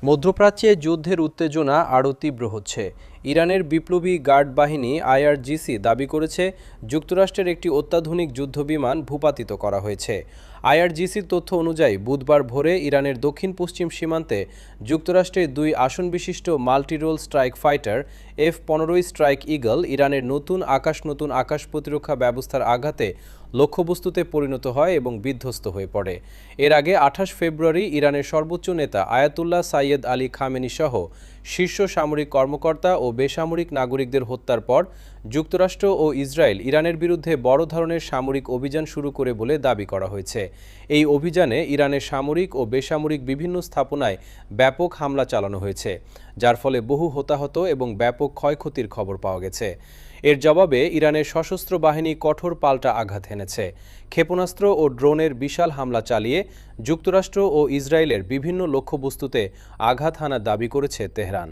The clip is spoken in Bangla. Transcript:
মধ্যপ্রাচ্যে যুদ্ধের উত্তেজনা আরও তীব্র হচ্ছে। ইরানের বিপ্লবী গার্ড বাহিনী আইআরজিসি দাবি করেছে যুক্তরাষ্ট্রের একটি অত্যাধুনিক যুদ্ধবিমান ভূপাতিত করা হয়েছে। আইআরজিসির তথ্য অনুযায়ী বুধবার ভোরে ইরানের দক্ষিণ পশ্চিম সীমান্তে যুক্তরাষ্ট্রের 2 আসনবিশিষ্ট multirole strike fighter F-15 Strike Eagle ইরানের নতুন আকাশ প্রতিরক্ষা ব্যবস্থার আঘাতে লক্ষ্যবস্তুতে পরিণত হয় এবং বিধ্বস্ত হয়ে পড়ে। এর আগে 28 ফেব্রুয়ারি ইরানের সর্বোচ্চ নেতা আয়াতুল্লাহ সাইয়েদ আলী খামেনি সহ শীর্ষ সামরিক কর্মকর্তা ও বেসামরিক নাগরিকদের হত্যার পর যুক্তরাষ্ট্র ও ইসরায়েল ইরানের বিরুদ্ধে বড় ধরনের সামরিক অভিযান শুরু করে বলে দাবি করা হয়েছে। এই অভিযানে ইরানের সামরিক ও বেসামরিক বিভিন্ন স্থাপনায় ব্যাপক হামলা চালানো হয়েছে, যার ফলে বহু হতাহত এবং ব্যাপক ক্ষয়ক্ষতির খবর পাওয়া গেছে। এর জবাবে ইরানের সশস্ত্র বাহিনী কঠোর পাল্টা আঘাত হেনেছে। ক্ষেপণাস্ত্র ও ড্রোনের বিশাল হামলা চালিয়ে যুক্তরাষ্ট্র ও ইসরায়েলের বিভিন্ন লক্ষ্যবস্তুতে আঘাত হানার দাবি করেছে তেহরান।